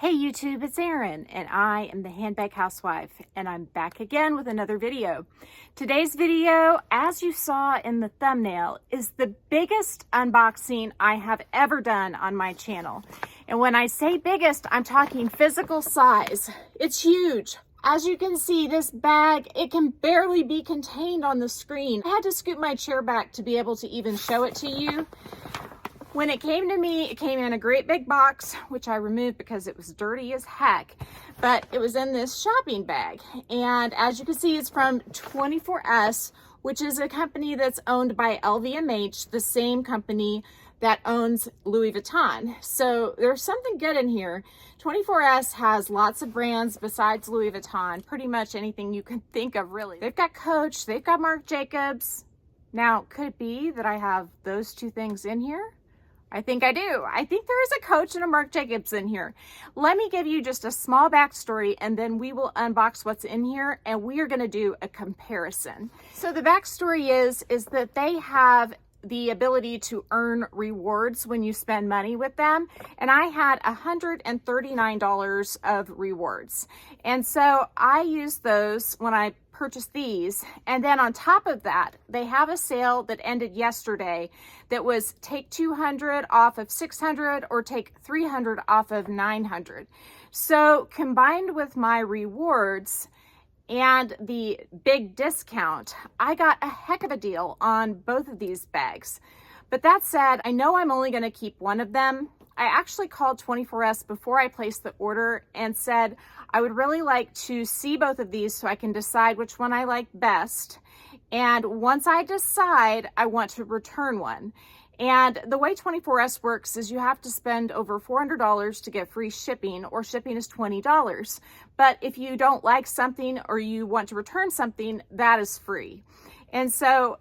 Hey YouTube, it's Erin, and I am the Handbag Housewife, and I'm back again with another video. Today's video, as you saw in the thumbnail, is the biggest unboxing I have ever done on my channel. And when I say biggest, I'm talking physical size. It's huge. As you can see, this bag, it can barely be contained on the screen. I had to scoot my chair back to be able to even show it to you. When it came to me, it came in a great big box, which I removed because it was dirty as heck, but it was in this shopping bag. And as you can see, it's from 24S, which is a company that's owned by LVMH, the same company that owns Louis Vuitton. So there's something good in here. 24S has lots of brands besides Louis Vuitton, pretty much anything you can think of, really. They've got Coach, they've got Marc Jacobs. Now, could it be that I have those two things in here? I think I do. I think there is a Coach and a Marc Jacobs in here. Let me give you just a small backstory and then we will unbox what's in here and we are going to do a comparison. So the backstory is that they have the ability to earn rewards when you spend money with them. And I had $139 of rewards. And so I used those when I purchased these. And then on top of that, they have a sale that ended yesterday that was take 200 off of 600 or take 300 off of 900. So combined with my rewards and the big discount, I got a heck of a deal on both of these bags. But that said, I know I'm only going to keep one of them. I actually called 24S before I placed the order and said I would really like to see both of these so I can decide which one I like best. And once I decide, I want to return one. And the way 24S works is you have to spend over $400 to get free shipping, or shipping is $20. But if you don't like something or you want to return something, that is free. And so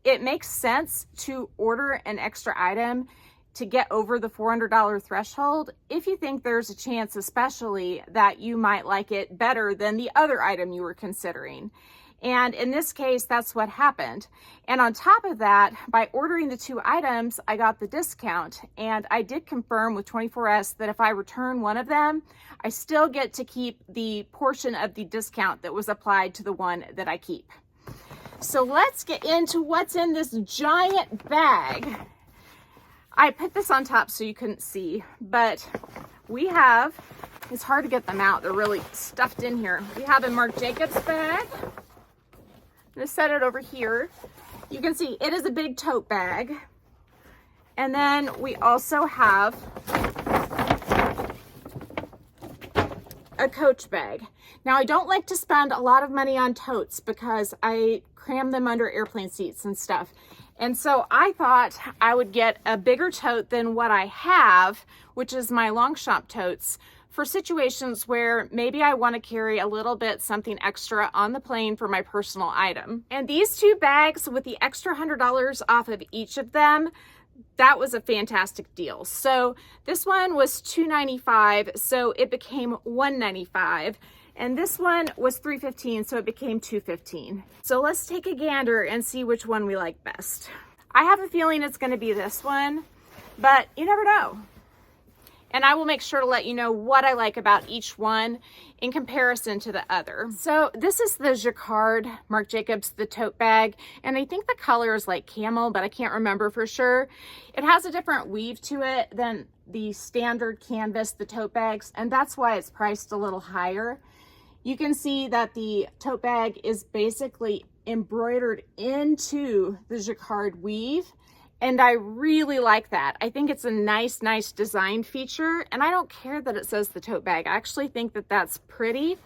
it makes sense to order an extra item to get over the $400 threshold if you think there's a chance, especially, that you might like it better than the other item you were considering. And in this case, that's what happened. And on top of that, by ordering the two items, I got the discount. And I did confirm with 24S that if I return one of them, I still get to keep the portion of the discount that was applied to the one that I keep. So let's get into what's in this giant bag. I put this on top so you couldn't see, but we have, it's hard to get them out. They're really stuffed in here. We have a Marc Jacobs bag. I'm going to set it over here. You can see it is a big tote bag. And then we also have a Coach bag. Now, I don't like to spend a lot of money on totes because I cram them under airplane seats and stuff. And so I thought I would get a bigger tote than what I have, which is my Longchamp totes, for situations where maybe I want to carry a little bit something extra on the plane for my personal item. And these two bags with the extra $100 off of each of them, that was a fantastic deal. So this one was $295, so it became $195. And this one was $315, so it became $215. So let's take a gander and see which one we like best. I have a feeling it's going to be this one, but you never know. And I will make sure to let you know what I like about each one in comparison to the other. So this is the Jacquard Marc Jacobs, the tote bag. And I think the color is like camel, but I can't remember for sure. It has a different weave to it than the standard canvas, the tote bags. And that's why it's priced a little higher. You can see that the tote bag is basically embroidered into the Jacquard weave. And I really like that. I think it's a nice design feature. And I don't care that it says the tote bag. I actually think that that's pretty.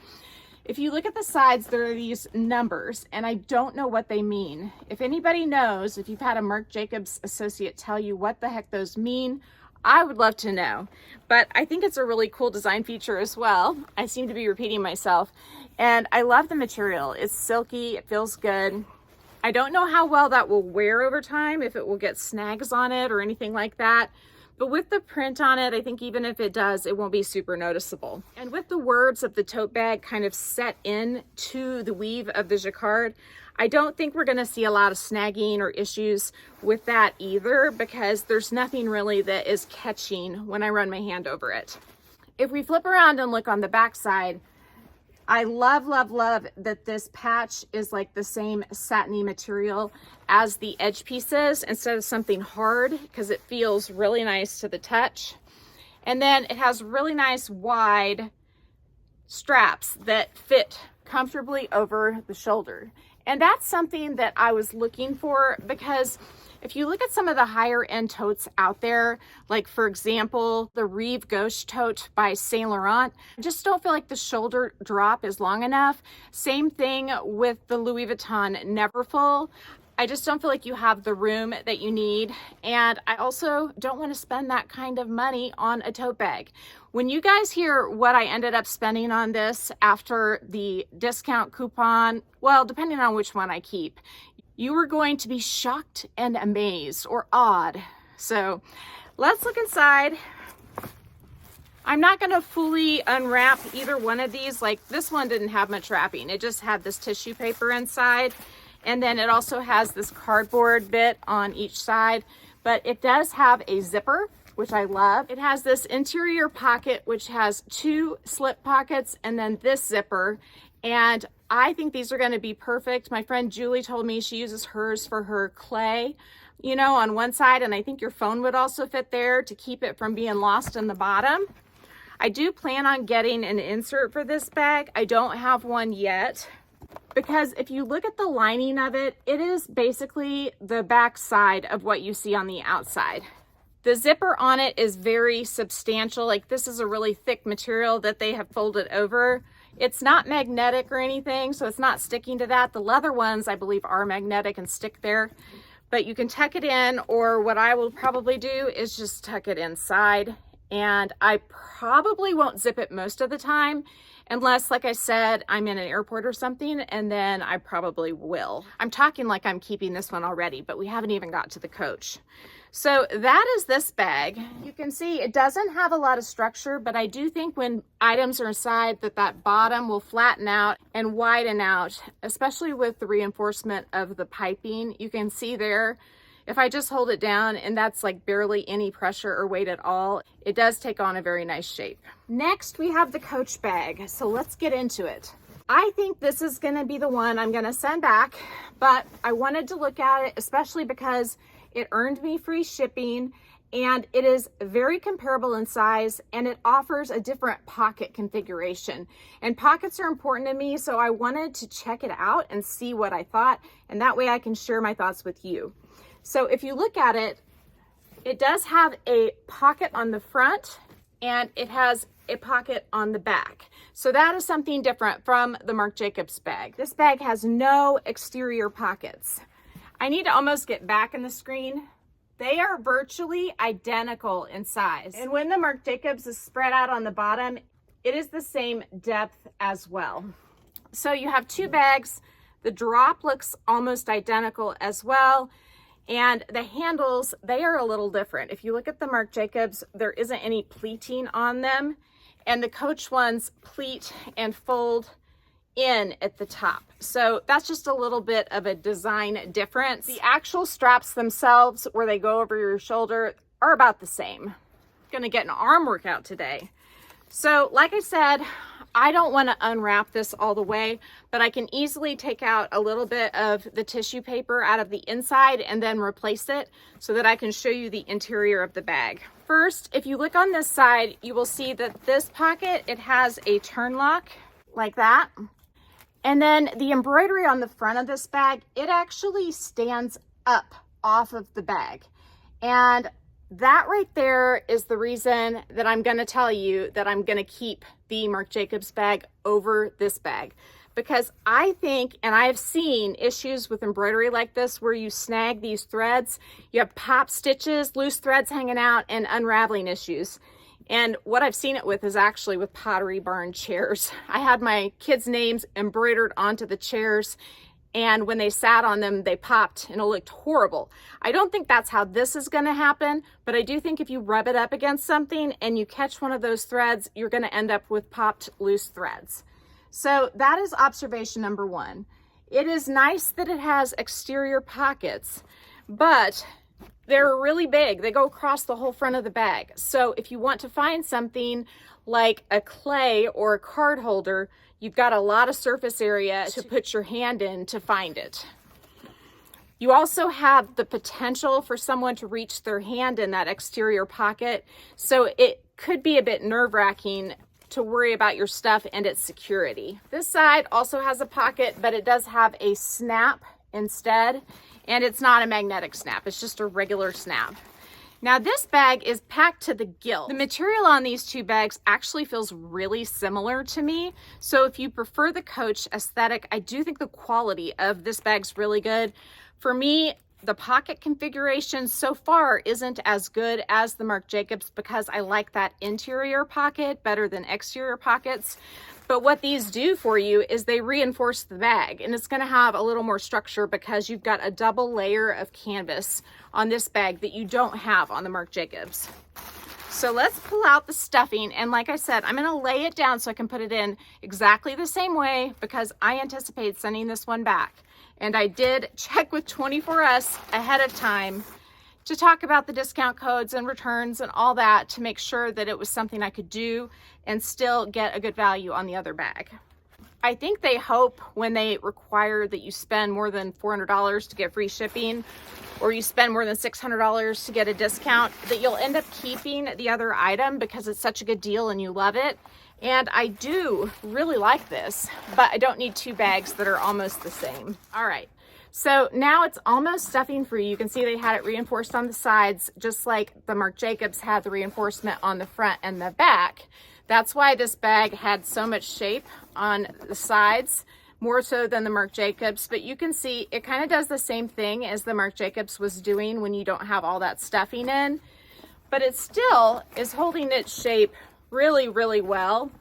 If you look at the sides, there are these numbers, and I don't know what they mean. If anybody knows, if you've had a Marc Jacobs associate tell you what the heck those mean, I would love to know. But I think it's a really cool design feature as well. I seem to be repeating myself. And I love the material. It's silky, it feels good. I don't know how well that will wear over time, if it will get snags on it or anything like that. But with the print on it, I think even if it does, it won't be super noticeable. And with the words of the tote bag kind of set in to the weave of the Jacquard, I don't think we're going to see a lot of snagging or issues with that either, because there's nothing really that is catching when I run my hand over it. If we flip around and look on the back side, I love, love, love that this patch is like the same satiny material as the edge pieces instead of something hard, because it feels really nice to the touch. And then it has really nice wide straps that fit comfortably over the shoulder. And that's something that I was looking for, because if you look at some of the higher end totes out there, like for example, the Rive Gauche tote by Saint Laurent, I just don't feel like the shoulder drop is long enough. Same thing with the Louis Vuitton Neverfull. I just don't feel like you have the room that you need. And I also don't want to spend that kind of money on a tote bag. When you guys hear what I ended up spending on this after the discount coupon, well, depending on which one I keep, you are going to be shocked and amazed, or awed. So let's look inside. I'm not going to fully unwrap either one of these. Like this one didn't have much wrapping. It just had this tissue paper inside. And then it also has this cardboard bit on each side, but it does have a zipper, which I love. It has this interior pocket, which has 2 slip pockets and then this zipper. And I think these are going to be perfect. My friend Julie told me she uses hers for her clay, you know, on one side. And I think your phone would also fit there to keep it from being lost in the bottom. I do plan on getting an insert for this bag. I don't have one yet, because if you look at the lining of it, it is basically the back side of what you see on the outside. The zipper on it is very substantial. Like this is a really thick material that they have folded over. It's not magnetic or anything, so it's not sticking to that. The leather ones, I believe, are magnetic and stick there, but you can tuck it in, or what I will probably do is just tuck it inside. And I probably won't zip it most of the time, unless, like I said, I'm in an airport or something, and then I probably will. I'm talking like I'm keeping this one already, but we haven't even got to the coach. So that is this bag. You can see it doesn't have a lot of structure, but I do think when items are inside that bottom will flatten out and widen out, especially with the reinforcement of the piping. You can see there, if I just hold it down and that's like barely any pressure or weight at all, it does take on a very nice shape. Next, we have the Coach bag. So let's get into it. I think this is gonna be the one I'm gonna send back, but I wanted to look at it, especially because it earned me free shipping, and it is very comparable in size, and it offers a different pocket configuration. And pockets are important to me, so I wanted to check it out and see what I thought, and that way I can share my thoughts with you. So if you look at it, it does have a pocket on the front, and it has a pocket on the back. So that is something different from the Marc Jacobs bag. This bag has no exterior pockets. I need to almost get back in the screen. They are virtually identical in size. And when the Marc Jacobs is spread out on the bottom, it is the same depth as well. So you have 2 bags. The drop looks almost identical as well. And the handles, they are a little different. If you look at the Marc Jacobs, there isn't any pleating on them. And the Coach ones pleat and fold in at the top. So that's just a little bit of a design difference. The actual straps themselves, where they go over your shoulder, are about the same. Gonna get an arm workout today. So like I said, I don't want to unwrap this all the way, but I can easily take out a little bit of the tissue paper out of the inside and then replace it so that I can show you the interior of the bag. First, if you look on this side, you will see that this pocket, it has a turn lock like that. And then the embroidery on the front of this bag, it actually stands up off of the bag. And that right there is the reason that I'm going to tell you that I'm going to keep the Marc Jacobs bag over this bag. Because I think, and I have seen issues with embroidery like this where you snag these threads, you have pop stitches, loose threads hanging out, and unraveling issues. And what I've seen it with is actually with Pottery Barn chairs. I had my kids' names embroidered onto the chairs, and when they sat on them, they popped and it looked horrible. I don't think that's how this is gonna happen, but I do think if you rub it up against something and you catch one of those threads, you're gonna end up with popped loose threads. So that is observation number 1. It is nice that it has exterior pockets, but they're really big. They go across the whole front of the bag. So if you want to find something like a clay or a card holder, you've got a lot of surface area to put your hand in to find it. You also have the potential for someone to reach their hand in that exterior pocket. So it could be a bit nerve-wracking to worry about your stuff and its security. This side also has a pocket, but it does have a snap instead. And it's not a magnetic snap, it's just a regular snap. Now this bag is packed to the gill. The material on these two bags actually feels really similar to me. So if you prefer the Coach aesthetic, I do think the quality of this bag's really good. For me, the pocket configuration so far isn't as good as the Marc Jacobs because I like that interior pocket better than exterior pockets. But what these do for you is they reinforce the bag, and it's going to have a little more structure because you've got a double layer of canvas on this bag that you don't have on the Marc Jacobs. So let's pull out the stuffing, and like I said, I'm going to lay it down so I can put it in exactly the same way because I anticipate sending this one back. And I did check with 24us ahead of time to talk about the discount codes and returns and all that to make sure that it was something I could do and still get a good value on the other bag. I think they hope when they require that you spend more than $400 to get free shipping, or you spend more than $600 to get a discount, that you'll end up keeping the other item because it's such a good deal and you love it. And I do really like this, but I don't need two bags that are almost the same. All right. So now it's almost stuffing free. You can see they had it reinforced on the sides, just like the Marc Jacobs had the reinforcement on the front and the back. That's why this bag had so much shape on the sides, more so than the Marc Jacobs. But you can see it kind of does the same thing as the Marc Jacobs was doing when you don't have all that stuffing in. But it still is holding its shape really, really well,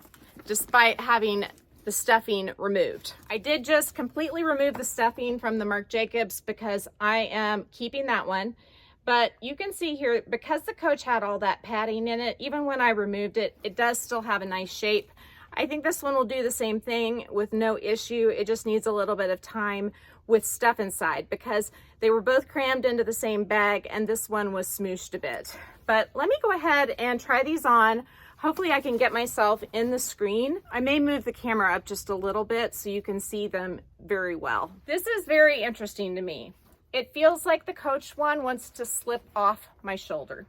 despite having the stuffing removed. I did just completely remove the stuffing from the Marc Jacobs because I am keeping that one. But you can see here, because the Coach had all that padding in it, even when I removed it, it does still have a nice shape. I think this one will do the same thing with no issue. It just needs a little bit of time with stuff inside because they were both crammed into the same bag and this one was smooshed a bit. But let me go ahead and try these on. Hopefully I can get myself in the screen. I may move the camera up just a little bit so you can see them very well. This is very interesting to me. It feels like the Coach one wants to slip off my shoulder.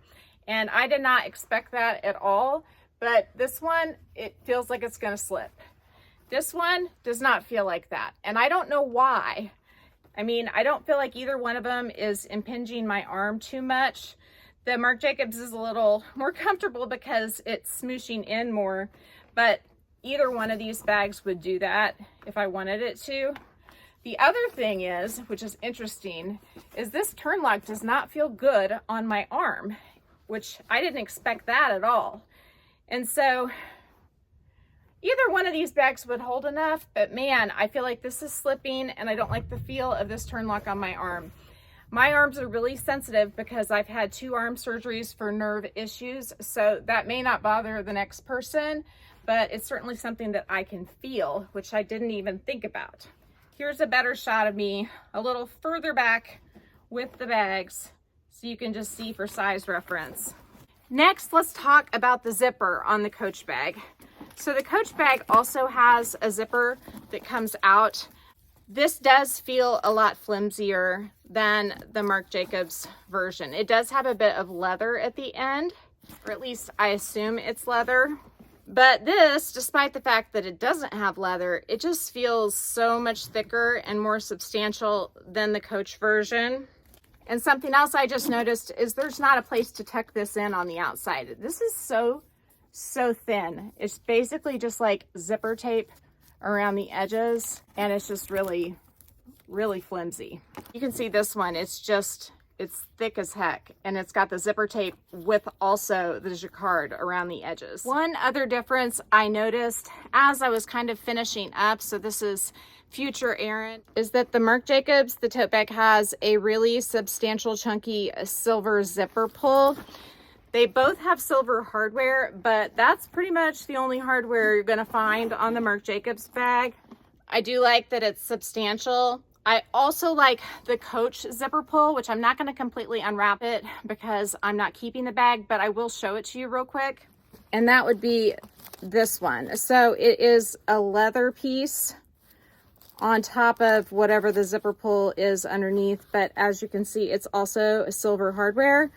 And I did not expect that at all, but this one, it feels like it's gonna slip. This one does not feel like that. And I don't know why. I mean, I don't feel like either one of them is impinging my arm too much. The Marc Jacobs is a little more comfortable because it's smooshing in more, but either one of these bags would do that if I wanted it to. The other thing is, which is interesting, is this turn lock does not feel good on my arm, which I didn't expect that at all. And so either one of these bags would hold enough, but man, I feel like this is slipping and I don't like the feel of this turn lock on my arm. My arms are really sensitive because I've had 2 arm surgeries for nerve issues, so that may not bother the next person, but it's certainly something that I can feel, which I didn't even think about. Here's a better shot of me a little further back with the bags so you can just see for size reference. Next, let's talk about the zipper on the Coach bag. So the Coach bag also has a zipper that comes out. This does feel a lot flimsier than the Marc Jacobs version. It does have a bit of leather at the end, or at least I assume it's leather. But this, despite the fact that it doesn't have leather, it just feels so much thicker and more substantial than the Coach version. And something else I just noticed is there's not a place to tuck this in on the outside. This is so thin. It's basically just like zipper tape around the edges, and it's just really flimsy. You can see this one, it's thick as heck, and it's got the zipper tape with also the jacquard around the edges. One other difference I noticed as I was kind of finishing up, so this is future Erin, is that the Marc Jacobs, the tote bag, has a really substantial chunky silver zipper pull. They both have silver hardware, but that's pretty much the only hardware you're gonna find on the Marc Jacobs bag. I do like that it's substantial I also like the Coach zipper pull, which I'm not going to completely unwrap it because I'm not keeping the bag, but I will show it to you real quick. And that would be this one. So it is a leather piece on top of whatever the zipper pull is underneath, but as you can see, it's also a silver hardware.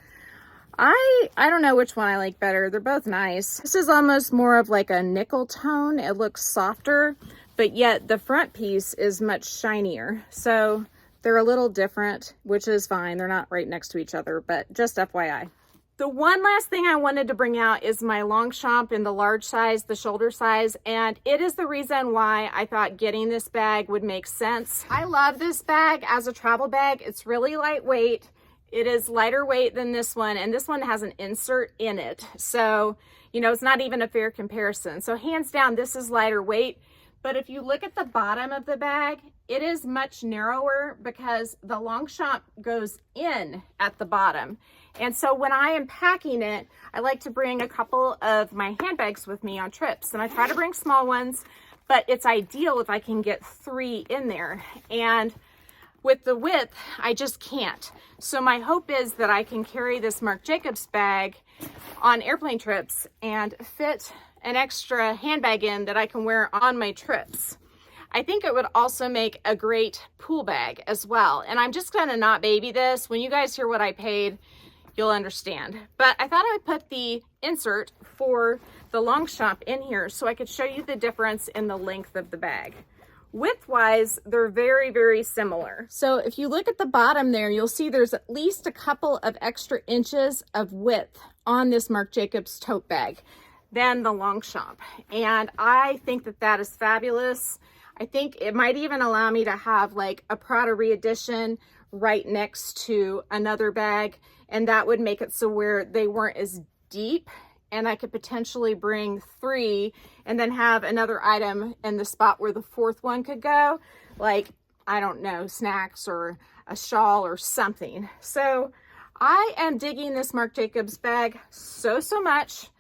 I don't know which one I like better. They're both nice. This is almost more of like a nickel tone. It looks softer, but yet the front piece is much shinier. So they're a little different, which is fine. They're not right next to each other, but just FYI. The one last thing I wanted to bring out is my Longchamp in the large size, the shoulder size, and it is the reason why I thought getting this bag would make sense. I love this bag as a travel bag. It's really lightweight. It is lighter weight than this one, and this one has an insert in it. So, you know, it's not even a fair comparison. So hands down, this is lighter weight. But if you look at the bottom of the bag, it is much narrower because the Longchamp goes in at the bottom. And so when I am packing it, I like to bring a couple of my handbags with me on trips. And I try to bring small ones, but it's ideal if I can get 3 in there. And with the width, I just can't. So my hope is that I can carry this Marc Jacobs bag on airplane trips and fit an extra handbag in that I can wear on my trips. I think it would also make a great pool bag as well. And I'm just gonna not baby this. When you guys hear what I paid, you'll understand. But I thought I would put the insert for the Longchamp in here so I could show you the difference in the length of the bag. Width-wise, they're very, very similar. So if you look at the bottom there, you'll see there's at least a couple of extra inches of width on this Marc Jacobs tote bag than the Longchamp. And I think that that is fabulous. I think it might even allow me to have like a Prada re-edition right next to another bag, and that would make it so where they weren't as deep, and I could potentially bring 3 and then have another item in the spot where the 4th one could go, like, I don't know, snacks or a shawl or something. So I am digging this Marc Jacobs bag so much,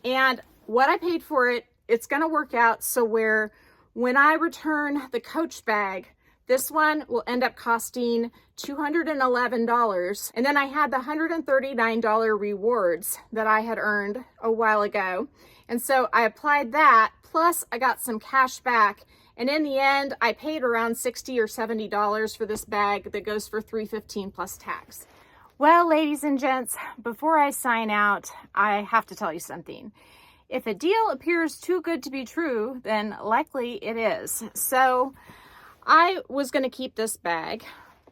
and what I paid for it, it's gonna work out so where when I return the Coach bag, this one will end up costing $211. And then I had the $139 rewards that I had earned a while ago. And so I applied that, plus I got some cash back. And in the end, I paid around $60 or $70 for this bag that goes for $315 plus tax. Well, ladies and gents, before I sign out, I have to tell you something. If a deal appears too good to be true, then likely it is. So I was going to keep this bag.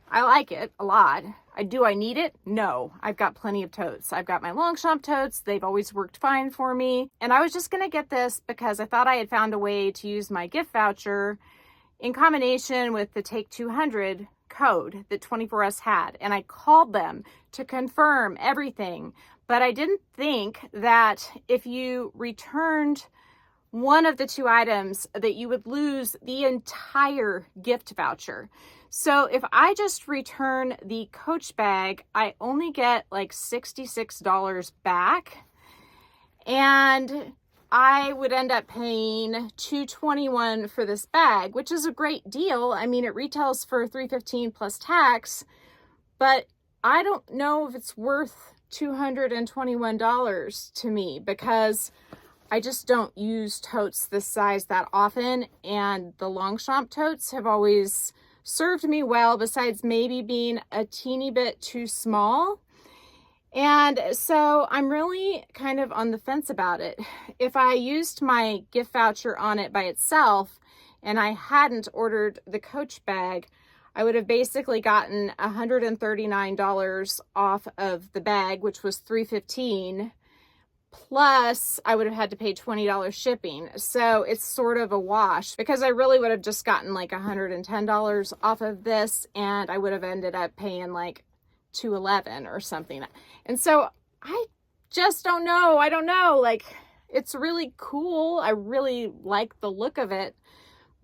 I like it a lot. Do I need it? No. I've got plenty of totes. I've got my Longchamp totes. They've always worked fine for me. And I was just going to get this because I thought I had found a way to use my gift voucher in combination with the Take 200 code that 24S had. And I called them to confirm everything. But I didn't think that if you returned one of the 2 items that you would lose the entire gift voucher. So if I just return the Coach bag, I only get like $66 back, and I would end up paying $221 for this bag, which is a great deal. I mean, it retails for $315 plus tax, but I don't know if it's worth $221 to me because I just don't use totes this size that often, and the Longchamp totes have always served me well, besides maybe being a teeny bit too small. And so I'm really kind of on the fence about it. If I used my gift voucher on it by itself and I hadn't ordered the Coach bag, I would have basically gotten $139 off of the bag, which was $315. Plus, I would have had to pay $20 shipping. So it's sort of a wash because I really would have just gotten like $110 off of this, and I would have ended up paying like $211 or something. And so I just don't know. I don't know. Like, it's really cool. I really like the look of it,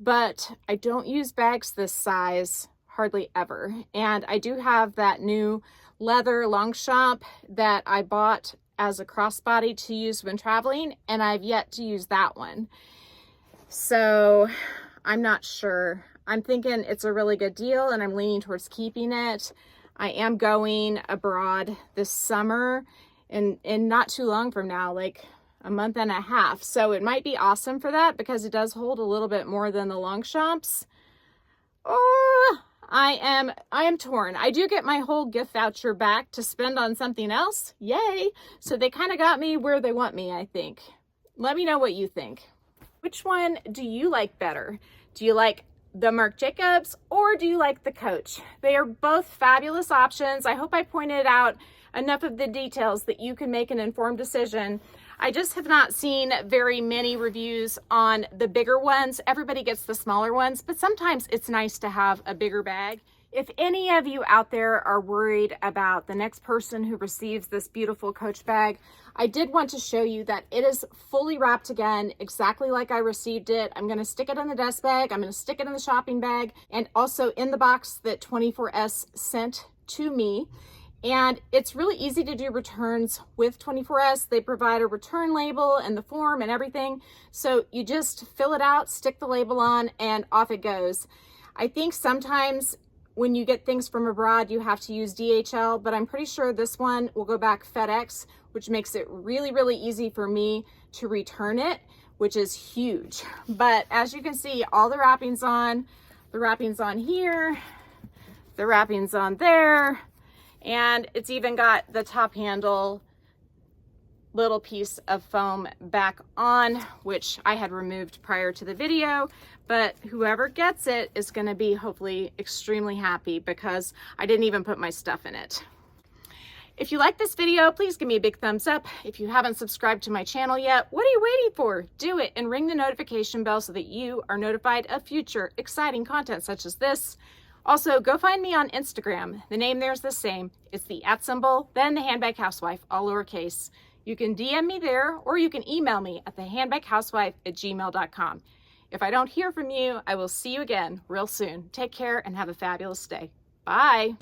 but I don't use bags this size hardly ever. And I do have that new leather Longchamp that I bought as a crossbody to use when traveling, and I've yet to use that one. So I'm not sure. I'm thinking it's a really good deal and I'm leaning towards keeping it. I am going abroad this summer and not too long from now, like a month and a half. So it might be awesome for that because it does hold a little bit more than the Longchamps. Oh, I am torn. I do get my whole gift voucher back to spend on something else. Yay. So they kind of got me where they want me, I think. Let me know what you think. Which one do you like better? Do you like the Marc Jacobs or do you like the Coach? They are both fabulous options. I hope I pointed out enough of the details that you can make an informed decision. I just have not seen very many reviews on the bigger ones. Everybody gets the smaller ones, but sometimes it's nice to have a bigger bag. If any of you out there are worried about the next person who receives this beautiful Coach bag, I did want to show you that it is fully wrapped again, exactly like I received it. I'm going to stick it in the desk bag. I'm going to stick it in the shopping bag and also in the box that 24S sent to me. And it's really easy to do returns with 24S. They provide a return label and the form and everything. So you just fill it out, stick the label on, and off it goes. I think sometimes when you get things from abroad, you have to use DHL, but I'm pretty sure this one will go back FedEx, which makes it really, really easy for me to return it, which is huge. But as you can see, all the wrapping's on here, the wrapping's on there, and it's even got the top handle little piece of foam back on, which I had removed prior to the video, but whoever gets it is going to be hopefully extremely happy because I didn't even put my stuff in it. If you like this video, please give me a big thumbs up. If you haven't subscribed to my channel yet, what are you waiting for? Do it and ring the notification bell so that you are notified of future exciting content such as this. Also, go find me on Instagram. The name there is the same. It's the @, then the Handbag Housewife, all lowercase. You can DM me there or you can email me at thehandbaghousewife@gmail.com. If I don't hear from you, I will see you again real soon. Take care and have a fabulous day. Bye.